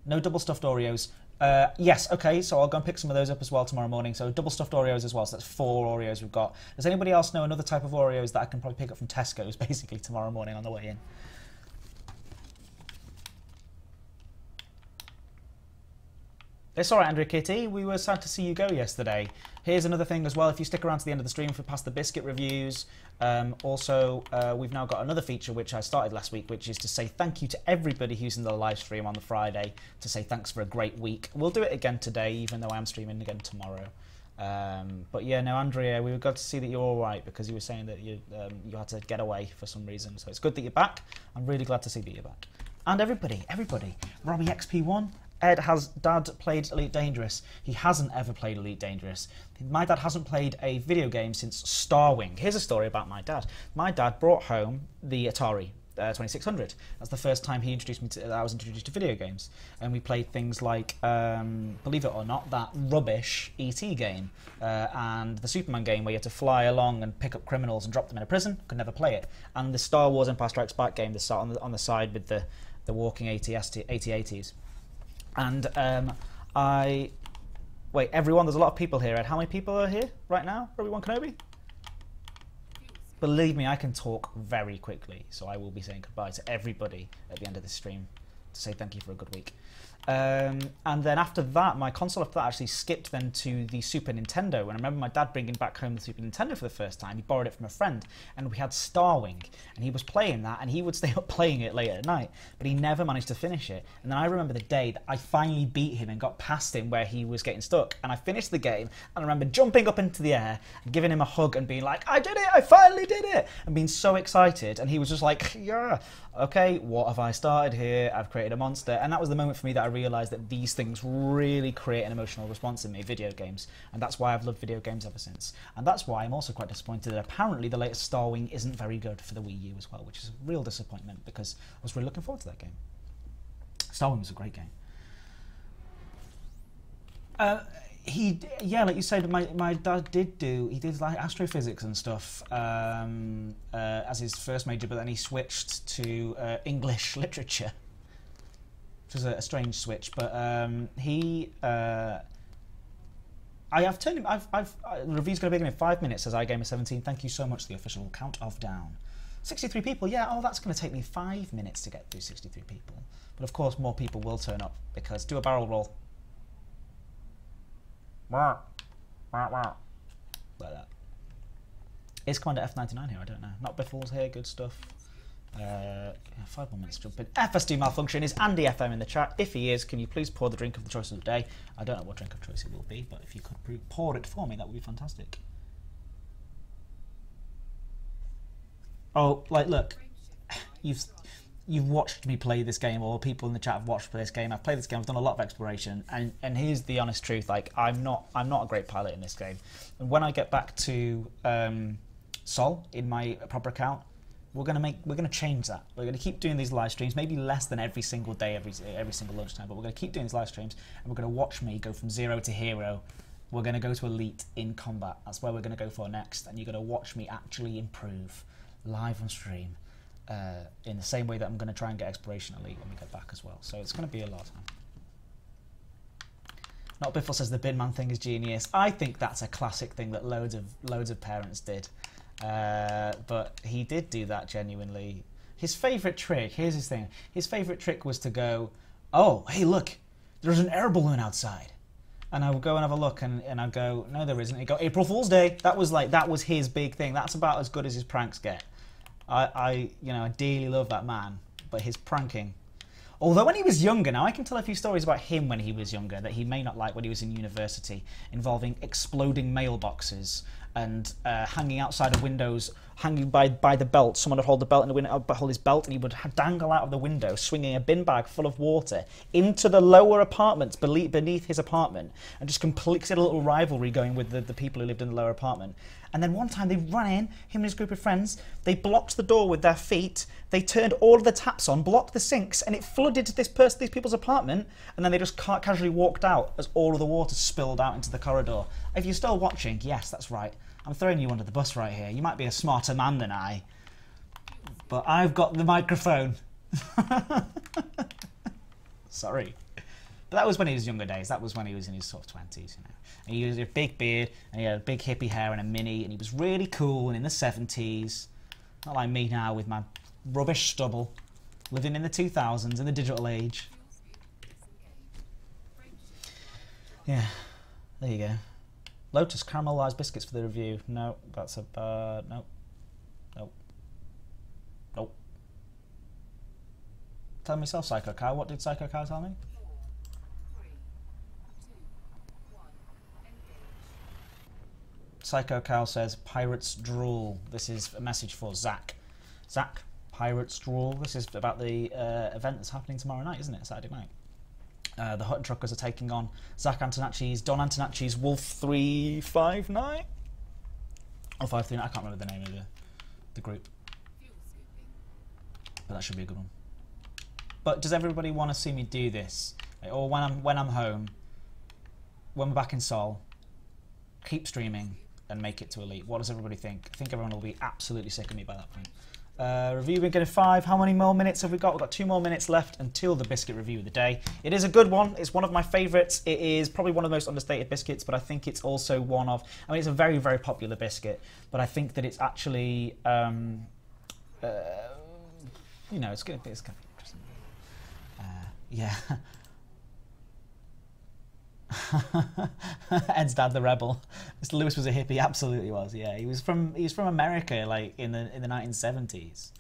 No double stuffed Oreos. Yes, okay, so I'll go and pick some of those up as well tomorrow morning. So double stuffed Oreos as well, so that's 4 Oreos we've got. Does anybody else know another type of Oreos that I can probably pick up from Tesco's basically tomorrow morning on the way in? It's all right, Andrea Kitty. We were sad to see you go yesterday. Here's another thing as well. If you stick around to the end of the stream for past the biscuit reviews, also we've now got another feature which I started last week, which is to say thank you to everybody who's in the live stream on the Friday, to say thanks for a great week. We'll do it again today, even though I am streaming again tomorrow. But yeah, no, Andrea, we were glad to see that you're all right, because you were saying that you had to get away for some reason. So it's good that you're back. I'm really glad to see that you're back. And everybody, Robbie XP1. Ed has dad played Elite Dangerous. He hasn't ever played Elite Dangerous. My dad hasn't played a video game since Starwing. Here's a story about my dad. My dad brought home the Atari 2600. That's the first time he introduced me to. I was introduced to video games, and we played things like, believe it or not, that rubbish ET game and the Superman game where you had to fly along and pick up criminals and drop them in a prison. Could never play it. And the Star Wars Empire Strikes Back game that sat on the side with the walking AT-ATs. And wait, everyone. There's a lot of people here. Ed, how many people are here right now? Obi-Wan Kenobi. Believe me, I can talk very quickly, so I will be saying goodbye to everybody at the end of this stream to say thank you for a good week. And then after that, my console after that actually skipped then to the Super Nintendo. And I remember my dad bringing back home the Super Nintendo for the first time. He borrowed it from a friend, and we had Starwing, and he was playing that, and he would stay up playing it late at night, but he never managed to finish it. And then I remember the day that I finally beat him and got past him where he was getting stuck, and I finished the game, and I remember jumping up into the air and giving him a hug and being like, I did it, I finally did it, and being so excited. And he was just like, yeah, okay, what have I started here? I've created a monster. And that was the moment for me that I realised that these things really create an emotional response in me, video games. And that's why I've loved video games ever since. And that's why I'm also quite disappointed that apparently the latest Starwing isn't very good for the Wii U as well, which is a real disappointment because I was really looking forward to that game. Starwing was a great game. Yeah, like you said, my dad did like astrophysics and stuff as his first major, but then he switched to English literature, which was a strange switch. But the review's going to be in 5 minutes, says iGamer17. Thank you so much. The official count of down. 63 people. Yeah. Oh, that's going to take me 5 minutes to get through 63 people. But of course, more people will turn up because do a barrel roll. Like that. Is Commander F99 here? I don't know. Not Biffles here. Good stuff. Yeah, 5 more minutes to jump in. FSD malfunction. Is Andy FM in the chat? If he is, can you please pour the drink of the choice of the day? I don't know what drink of choice it will be, but if you could pour it for me, that would be fantastic. Oh, like, look, you've watched me play this game, or people in the chat have watched this game. I've played this game. I've done a lot of exploration, and here's the honest truth: like, I'm not a great pilot in this game. And when I get back to Sol in my proper account, we're gonna change that. We're gonna keep doing these live streams, maybe less than every single day, every single lunchtime, but we're gonna keep doing these live streams, and we're gonna watch me go from 0 to hero. We're gonna go to elite in combat. That's where we're gonna go for next, and you're gonna watch me actually improve live on stream. In the same way that I'm going to try and get exploration elite when we get back as well. So it's going to be a lot of time. Not Biffle says the bin man thing is genius. I think that's a classic thing that loads of parents did. But he did do that genuinely. His favourite trick, here's his thing. His favourite trick was to go, oh, hey, look, there's an air balloon outside. And I would go and have a look, and I'd go, no, there isn't. He'd go, April Fool's Day. That was his big thing. That's about as good as his pranks get. I dearly love that man, but his pranking. Although when he was younger, now I can tell a few stories about him when he was younger that he may not like when he was in university, involving exploding mailboxes and hanging outside of windows, hanging by the belt. Someone would hold the belt in the window, hold his belt, and he would dangle out of the window, swinging a bin bag full of water into the lower apartments beneath his apartment, and just completely had a little rivalry going with the people who lived in the lower apartment. And then one time they ran in, him and his group of friends, they blocked the door with their feet, they turned all of the taps on, blocked the sinks, and it flooded these people's apartment, and then they just casually walked out as all of the water spilled out into the corridor. If you're still watching, yes, that's right. I'm throwing you under the bus right here. You might be a smarter man than I, but I've got the microphone. Sorry. But that was when he was younger days. That was when he was in his sort of 20s, you know. And he had a big beard, and he had a big hippie hair and a mini, and he was really cool and in the 70s. Not like me now with my rubbish stubble, living in the 2000s, in the digital age. Yeah, there you go. Lotus caramelized biscuits for the review. No, that's a no. Nope. Nope. Tell me yourself, Psycho Cow. What did Psycho Cow tell me? Psycho Cow says, Pirates Drool. This is a message for Zach. Zach, Pirates Drool. This is about the event that's happening tomorrow night, isn't it? Saturday night. The Hutton Truckers are taking on Zach Antonacci's, Don Antonacci's Wolf 359? Or 539, I can't remember the name of the group. But that should be a good one. But does everybody want to see me do this? Or when I'm home, when we're back in Seoul, keep streaming and make it to Elite? What does everybody think? I think everyone will be absolutely sick of me by that point. Review, we're getting 5. How many more minutes have we got? We've got 2 more minutes left until the biscuit review of the day. It is a good one. It's one of my favourites. It is probably one of the most understated biscuits, but I think it's also one of... I mean, it's a very, very popular biscuit, but I think that it's actually... you know, it's going to be interesting. Yeah. Ed's dad, the rebel. Mr. Lewis was a hippie, absolutely was. Yeah, he was from America, like in the 1970s.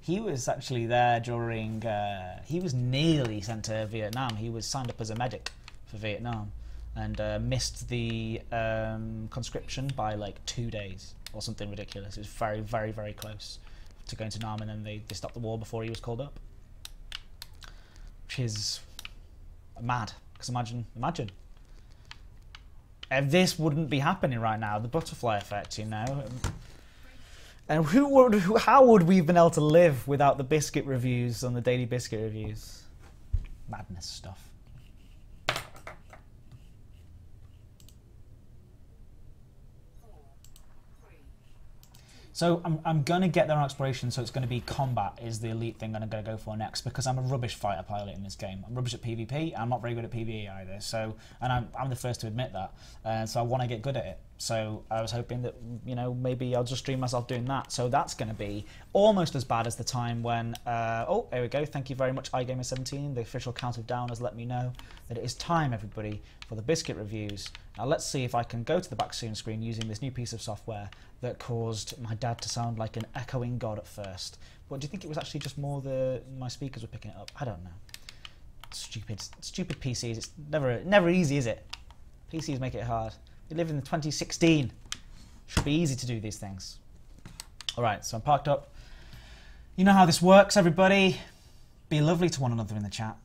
He was actually there during. He was nearly sent to Vietnam. He was signed up as a medic for Vietnam, and missed the conscription by like 2 days or something ridiculous. It was very, very, very close to going to Nam, and then they stopped the war before he was called up, which is mad. Because imagine. This wouldn't be happening right now, the butterfly effect, you know. And how would we have been able to live without the biscuit reviews on the daily biscuit reviews? Madness stuff. So I'm going to get there on exploration, so it's going to be combat is the elite thing I'm going to go for next, because I'm a rubbish fighter pilot in this game. I'm rubbish at PvP, I'm not very good at PvE either, so, and I'm the first to admit that, so I want to get good at it. So I was hoping that, you know, maybe I'll just stream myself doing that. So that's going to be almost as bad as the time when, oh, there we go, thank you very much, iGamer17, the official countdown has let me know that it is time, everybody, for the biscuit reviews. Now let's see if I can go to the back soon screen using this new piece of software that caused my dad to sound like an echoing god at first. But do you think it was actually just more my speakers were picking it up? I don't know. Stupid PCs. It's never easy, is it? PCs make it hard. We live in 2016. Should be easy to do these things. All right, so I'm parked up. You know how this works, everybody. Be lovely to one another in the chat.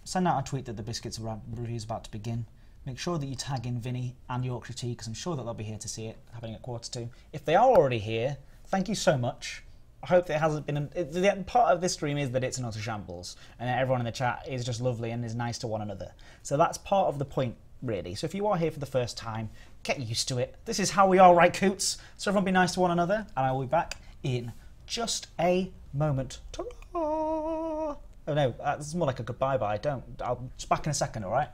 Send out a tweet that the Biscuits review is about to begin. Make sure that you tag in Vinny and Yorkshire Tea, because I'm sure that they'll be here to see it, happening at 1:45. If they are already here, thank you so much. I hope that it hasn't been... the part of this stream is that it's an utter shambles, and that everyone in the chat is just lovely and is nice to one another. So that's part of the point, really. So if you are here for the first time, get used to it. This is how we are, right, Coots? So everyone be nice to one another, and I will be back in just a moment. Ta-ra! Oh no, this is more like a goodbye-bye. I'll just back in a second, all right?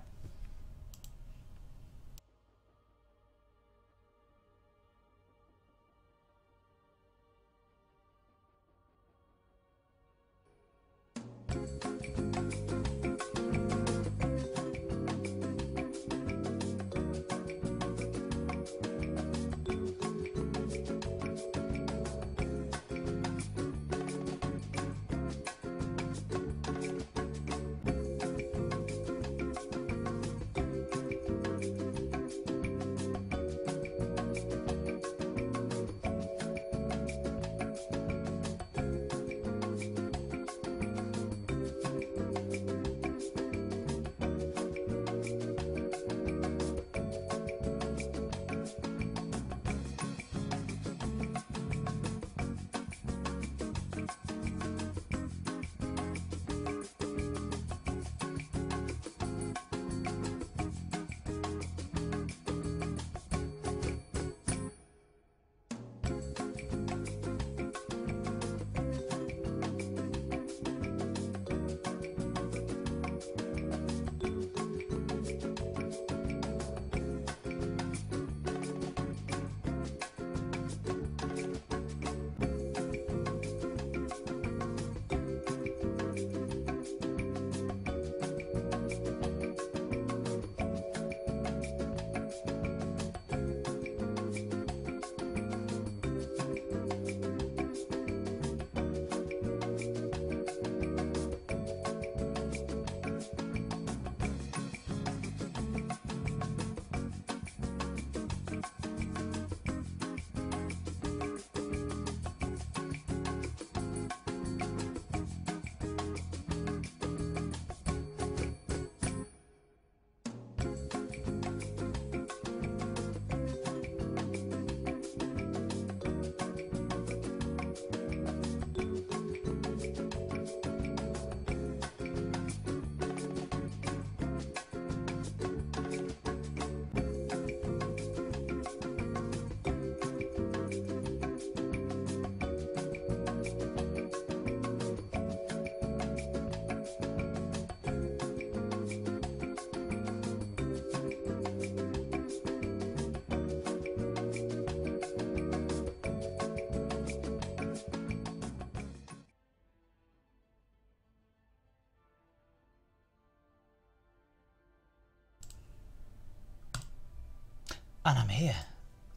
And I'm here.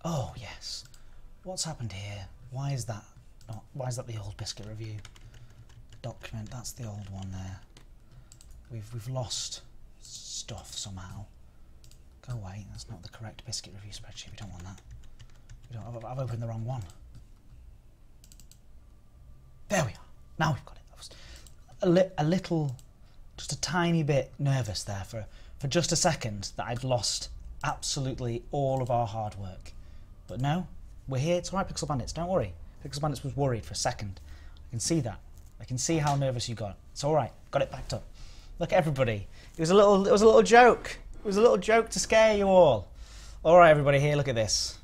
Oh, yes. What's happened here? Why is that the old biscuit review document? That's the old one there. We've lost stuff somehow. Go away. That's not the correct biscuit review spreadsheet. We don't want that. I've opened the wrong one. There we are. Now we've got it. I was a little, just a tiny bit nervous there for just a second that I'd lost absolutely all of our hard work. But no, we're here. It's all right, Pixel Bandits. Don't worry. Pixel Bandits was worried for a second. I can see that. I can see how nervous you got. It's all right. Got it backed up. Look, everybody. It was a little joke. It was a little joke to scare you all. All right, everybody. Here, look at this.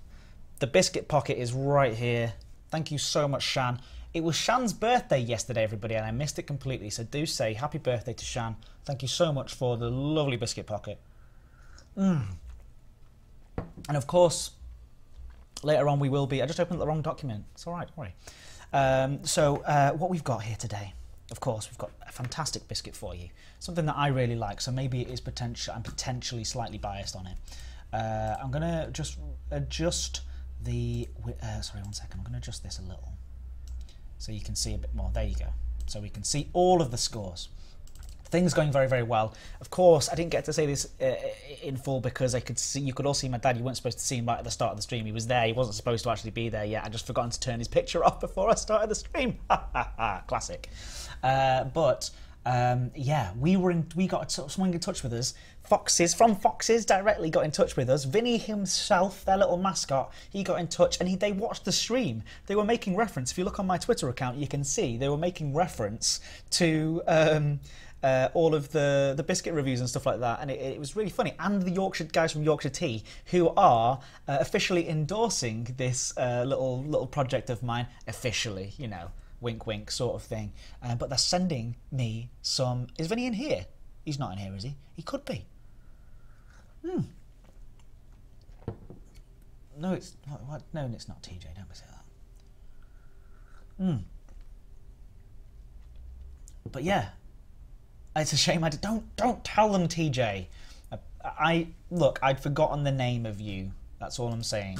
The biscuit pocket is right here. Thank you so much, Shan. It was Shan's birthday yesterday, everybody, and I missed it completely. So do say happy birthday to Shan. Thank you so much for the lovely biscuit pocket. And of course, later on we will be... I just opened the wrong document. It's all right, don't worry. So what we've got here today, of course, we've got a fantastic biscuit for you. Something that I really like, so maybe it is I'm potentially slightly biased on it. I'm going to just adjust the... sorry, one second. I'm going to adjust this a little so you can see a bit more. There you go. So we can see all of the scores. Things going very, very well. Of course, I didn't get to say this in full because I could see. You could all see my dad. You weren't supposed to see him right at the start of the stream. He was there. He wasn't supposed to actually be there yet. I just forgotten to turn his picture off before I started the stream. Classic. Yeah, someone in touch with us. Foxes directly got in touch with us. Vinny himself, their little mascot, he got in touch and they watched the stream. They were making reference. If you look on my Twitter account, you can see they were making reference to all of the biscuit reviews and stuff like that, and it was really funny. And the Yorkshire guys from Yorkshire Tea, who are officially endorsing this little project of mine, officially, you know, wink wink sort of thing. But they're sending me some... Is Vinny in here? He's not in here, is he? He could be. No, it's not. No, it's not TJ. Don't say that. But yeah, it's a shame I did. Don't tell them, TJ. Look, I'd forgotten the name of you. That's all I'm saying,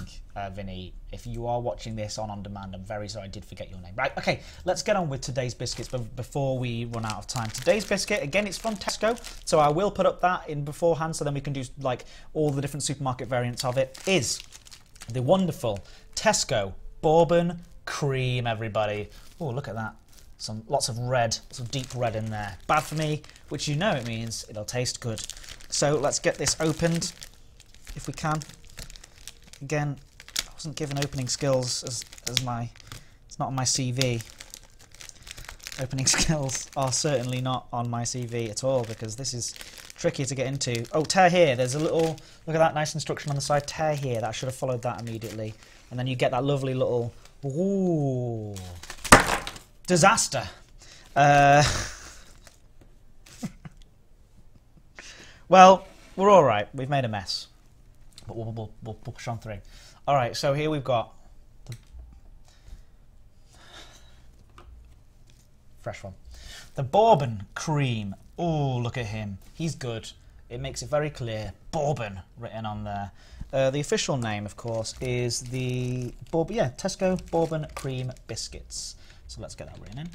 Vinny. If you are watching this on demand, I'm very sorry I did forget your name. Right, okay, let's get on with today's biscuits before we run out of time. Today's biscuit, again, it's from Tesco, so I will put up that in beforehand so then we can do like all the different supermarket variants of it, is the wonderful Tesco Bourbon Cream, everybody. Oh, look at that. Lots of red, some deep red in there. Bad for me, which you know it means it'll taste good. So let's get this opened, if we can. Again, I wasn't given opening skills as my... It's not on my CV. Opening skills are certainly not on my CV at all because this is tricky to get into. Oh, tear here. There's a little... Look at that nice instruction on the side. Tear here. That should have followed that immediately. And then you get that lovely little... Ooh... Disaster. Well, we're all right. We've made a mess. But we'll push on through. All right, so here we've got the fresh one. The Bourbon Cream. Oh, look at him. He's good. It makes it very clear. Bourbon written on there. The official name, of course, is the Tesco Bourbon Cream Biscuits. So let's get that written in.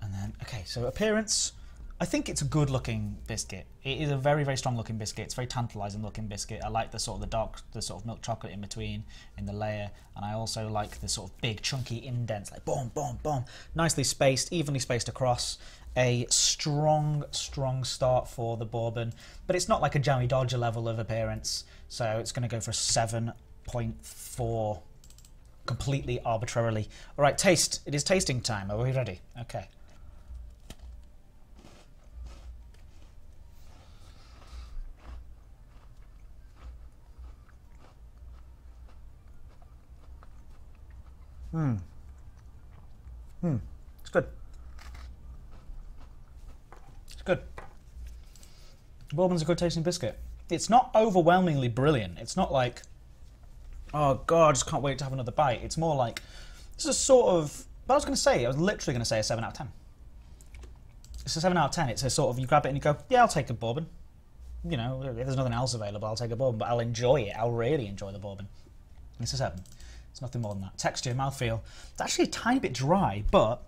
And then, okay, so appearance. I think it's a good looking biscuit. It is a very, very strong looking biscuit. It's a very tantalizing looking biscuit. I like the sort of milk chocolate in between in the layer. And I also like the sort of big chunky indents, like boom, boom, boom. Nicely spaced, evenly spaced across. A strong, strong start for the Bourbon. But it's not like a Jammy Dodger level of appearance. So it's going to go for a 7.4 completely arbitrarily. All right, taste. It is tasting time. Are we ready? Okay. It's good. It's good. Bourbon's a good tasting biscuit. It's not overwhelmingly brilliant. It's not like, oh god, I just can't wait to have another bite. It's more like, this is sort of But I was literally going to say a 7 out of 10. It's a 7 out of 10. It's a sort of, you grab it and you go, yeah, I'll take a bourbon. You know, if there's nothing else available, I'll take a bourbon, but I'll enjoy it. I'll really enjoy the bourbon. It's a 7. It's nothing more than that. Texture, mouthfeel. It's actually a tiny bit dry, but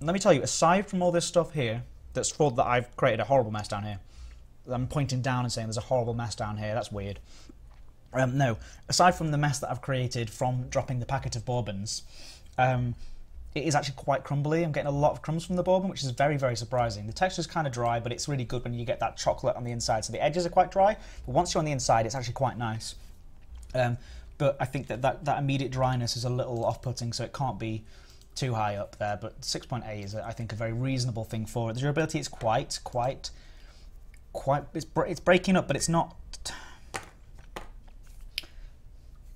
let me tell you, aside from all this stuff here, that I've created a horrible mess down here. I'm pointing down and saying there's a horrible mess down here. That's weird. No, aside from the mess that I've created from dropping the packet of bourbons, it is actually quite crumbly. I'm getting a lot of crumbs from the bourbon, which is very, very surprising. The texture's kind of dry, but it's really good when you get that chocolate on the inside. So the edges are quite dry, but once you're on the inside, it's actually quite nice. But I think that immediate dryness is a little off-putting, so it can't be too high up there. But 6.8 is, I think, a very reasonable thing for it. The durability is quite. It's breaking up, but it's not.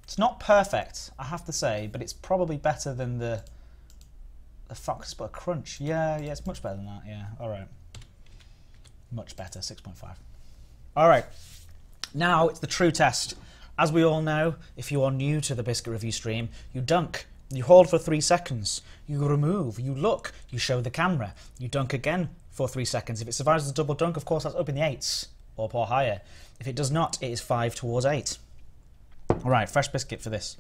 It's not perfect, I have to say, but it's probably better than the Fox but a Crunch. Yeah, it's much better than that. Yeah, all right. Much better, 6.5. All right, now it's the true test. As we all know, if you are new to the Biscuit review stream, you dunk, you hold for 3 seconds, you remove, you look, you show the camera, you dunk again for 3 seconds. If it survives the double dunk, of course, that's up in the 8s or higher. If it does not, it is 5 towards 8. All right, fresh biscuit for this.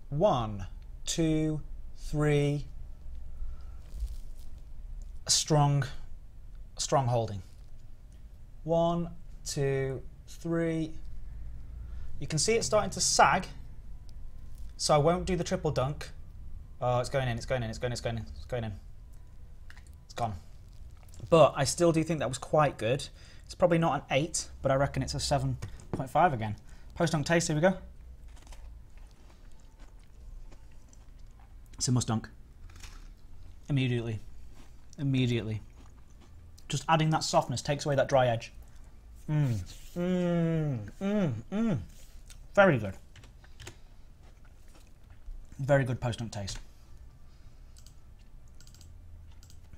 1, 2, 3. Strong holding. 1, 2, 3. You can see it starting to sag, so I won't do the triple dunk. Oh, it's going in, it's going in, it's going in, it's going in, it's going in. It's gone. But I still do think that was quite good. It's probably not an 8, but I reckon it's a 7.5 again. Post-dunk taste, here we go. It's a must-dunk. Immediately. Immediately. Just adding that softness takes away that dry edge. Very good. Very good post-dunk taste.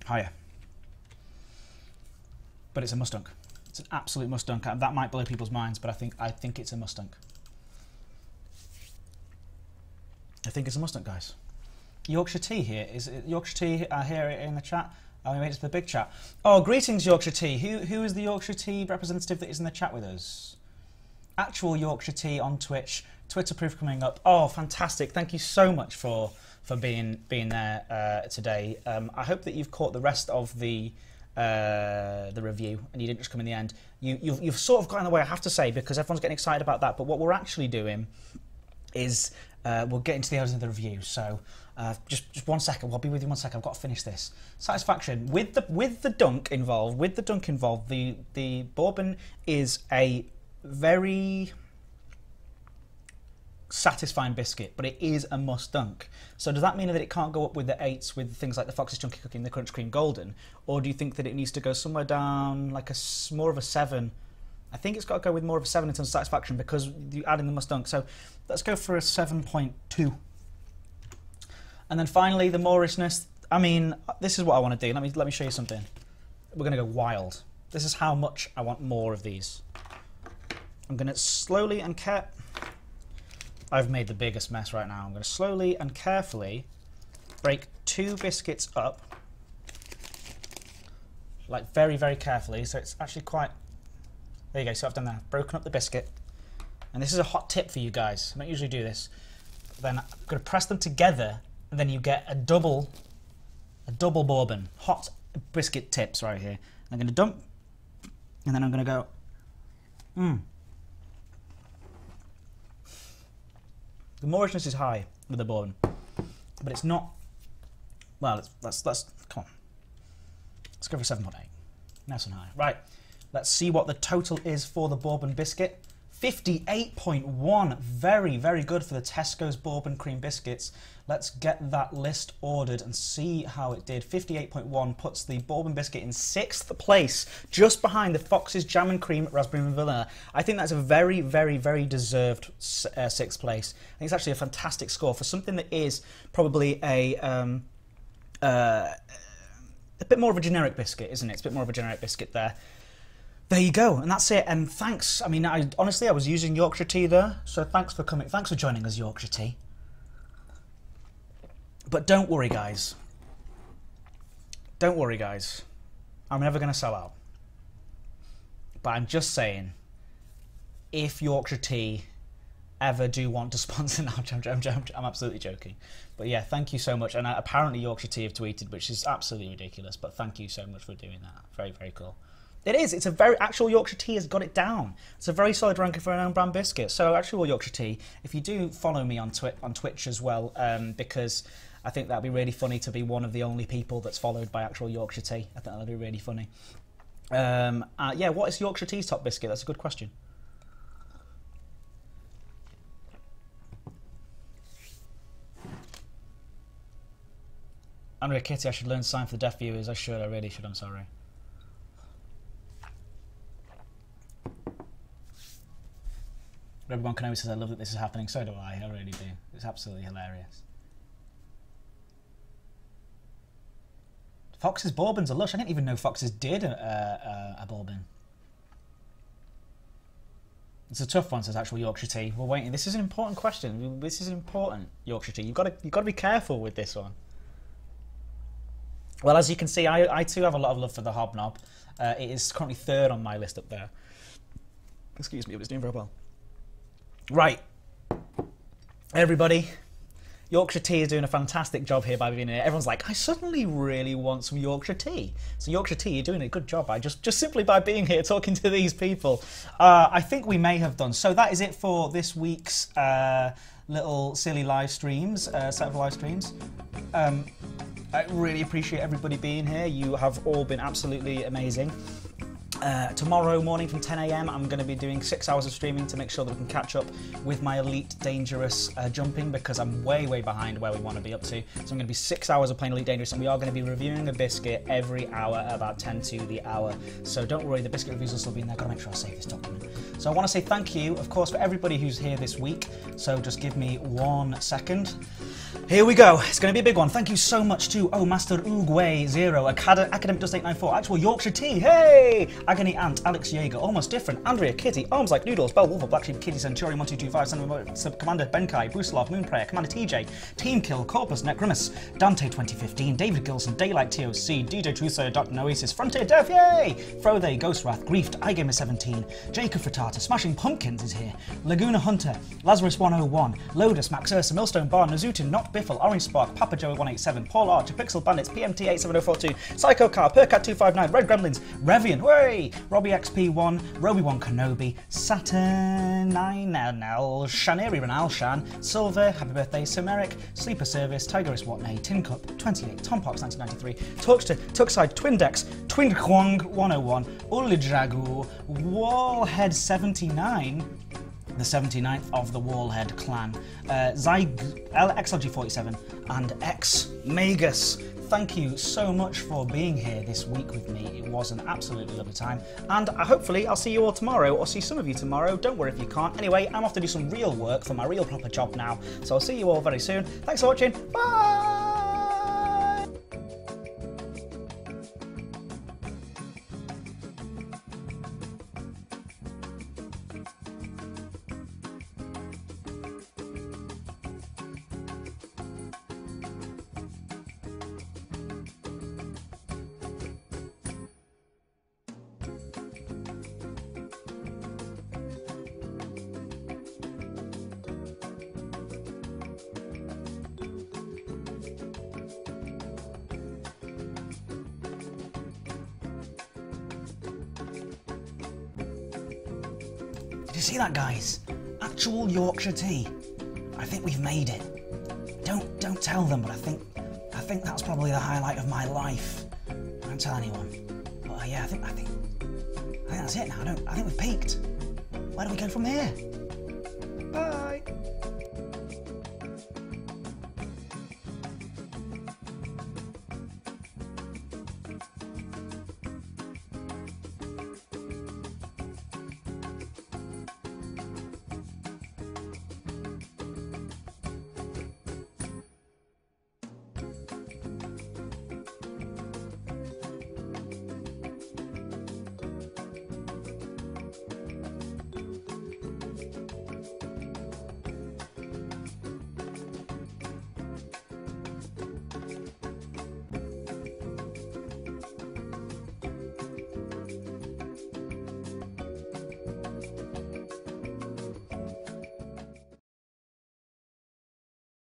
Higher. But it's a must-dunk. It's an absolute must-dunk. That might blow people's minds, but I think it's a must-dunk. I think it's a must-dunk, guys. Yorkshire tea here. Is it Yorkshire tea here in the chat? Oh, we made it to the big chat. Oh, greetings, Yorkshire tea. Who is the Yorkshire tea representative that is in the chat with us? Actual Yorkshire tea on Twitch. Twitter proof coming up. Oh, fantastic. Thank you so much for being there today. I hope that you've caught the rest of the review and you didn't just come in the end. You've sort of got in the way, I have to say, because everyone's getting excited about that. But what we're actually doing is we'll get into the others of the review. So just 1 second. I'll be with you 1 second. I've got to finish this. Satisfaction with the dunk involved. With the dunk involved, the bourbon is a very satisfying biscuit, but it is a must dunk. So does that mean that it can't go up with the 8s with things like the Fox's Chunky Cookie and the Crunch Cream Golden, or do you think that it needs to go somewhere down like more of a 7? I think it's got to go with more of a 7 in terms of satisfaction because you add in the must dunk. So let's go for a 7.2. And then finally the moorishness. I mean, this is what I want to do. Let me show you something. We're going to go wild. This is how much I want more of these. I'm going to slowly and I've made the biggest mess right now. I'm going to slowly and carefully break 2 biscuits up, like very, very carefully. So it's actually quite. There you go. So I've done that. Broken up the biscuit, and this is a hot tip for you guys. I don't usually do this. Then I'm going to press them together, and then you get a double bourbon. Hot biscuit tips right here. I'm going to dump, and then I'm going to go. The moorishness is high with the bourbon, but it's not. Well, let's come on. Let's go for 7.8. Nice and high. Right. Let's see what the total is for the bourbon biscuit. 58.1. Very, very good for the Tesco's bourbon cream biscuits. Let's get that list ordered and see how it did. 58.1 puts the bourbon biscuit in 6th place, just behind the Fox's Jam and Cream Raspberry and Vanilla. I think that's a very, very, very deserved 6th place. I think it's actually a fantastic score for something that is probably a bit more of a generic biscuit, isn't it? It's a bit more of a generic biscuit there. there you go, and that's it. And thanks. I mean, honestly, I was using Yorkshire tea there, so thanks for coming. Thanks for joining us, Yorkshire tea. But don't worry, guys. Don't worry, guys. I'm never going to sell out. But I'm just saying, if Yorkshire tea ever do want to sponsor, no, I'm absolutely joking. But yeah, thank you so much. And apparently Yorkshire tea have tweeted, which is absolutely ridiculous. But thank you so much for doing that. Very, very cool. It is. It's a very actual Yorkshire tea has got it down. It's a very solid ranking for an own brand biscuit. So actual Yorkshire tea. If you do follow me on Twitch as well, because I think that'd be really funny to be one of the only people that's followed by actual Yorkshire tea. I think that'd be really funny. Yeah, what is Yorkshire tea's top biscuit? That's a good question. Andrea Kitty, I should learn sign for the deaf viewers. I really should. I'm sorry. Bourbon Kenobi says, I love that this is happening. So do I really do. It's absolutely hilarious. Fox's Bourbon's a lush. I didn't even know Fox's did a Bourbon. It's a tough one, says actual Yorkshire tea. We're waiting. This is an important question. This is important, Yorkshire tea. You've got to be careful with this one. Well, as you can see, I too have a lot of love for the Hobnob. It is currently 3rd on my list up there. Excuse me, it was doing very well. Right, everybody. Yorkshire tea is doing a fantastic job here by being here. Everyone's like, I suddenly really want some Yorkshire tea. So Yorkshire tea, you're doing a good job by just simply by being here talking to these people. I think we may have done. So that is it for this week's little silly live streams, set of live streams. I really appreciate everybody being here. You have all been absolutely amazing. Tomorrow morning from 10 AM, I'm going to be doing 6 hours of streaming to make sure that we can catch up with my Elite Dangerous jumping, because I'm way behind where we want to be up to. So I'm going to be 6 hours of playing Elite Dangerous, and we are going to be reviewing a biscuit every hour, about 10 to the hour. So don't worry, the biscuit reviews will still be in there. Got to make sure I save this document. So I want to say thank you, of course, for everybody who's here this week. So just give me 1 second. Here we go. It's going to be a big one. Thank you so much to Master Uguay Zero, Academic Dust 894, Actual Yorkshire Tea, hey! Agony Ant, Alex Jaeger, Almost Different, Andrea Kitty, Arms Like Noodles, Bell Wolfer, Black Sheep, Kitty Centurion 1225, Sub Commander Benkai, Brucelov, Moon Prayer, Commander TJ, Team Kill, Corpus, Necromus, Dante 2015, David Gilson, Daylight TOC, DJ Truso, Dr. Noasis, Frontier Dev, yay! Frothe, Ghostwrath, Griefed, iGamer17, Jacob Frittata, Smashing Pumpkins is here, Laguna Hunter, Lazarus 101, Lodus, Max Ursa, Millstone Bar, Nazutin, Not Biffle, Orange Spark, Papa Joey 187, Paul Archer, Pixel Bandits, PMT 87042, Psycho Car, Percat 259, Red Gremlins, Revian, way! Robbie XP1, Roby1 Kenobi, Saturn 9NL, Shaneri Renal Shan, Silver, Happy Birthday Sumeric, Sleeper Service, Tigerist Watney, Tin Cup 28, Tompox 1993, Talkster, Tuxide, Twindex, Twin Kwong 101, Ulidragu, Wallhead 79, the 79th of the Wallhead clan, XLG47 and X Magus. Thank you so much for being here this week with me. It was an absolutely lovely time, and hopefully I'll see you all tomorrow, or see some of you tomorrow. Don't worry if you can't. Anyway, I'm off to do some real work for my real proper job now, so I'll see you all very soon. Thanks for watching. Bye! Did you see that, guys? Actual Yorkshire tea. I think we've made it. Don't tell them, but I think that's probably the highlight of my life. Don't tell anyone. But yeah, I think that's it now. I think we've peaked. Where do we go from here? Bye.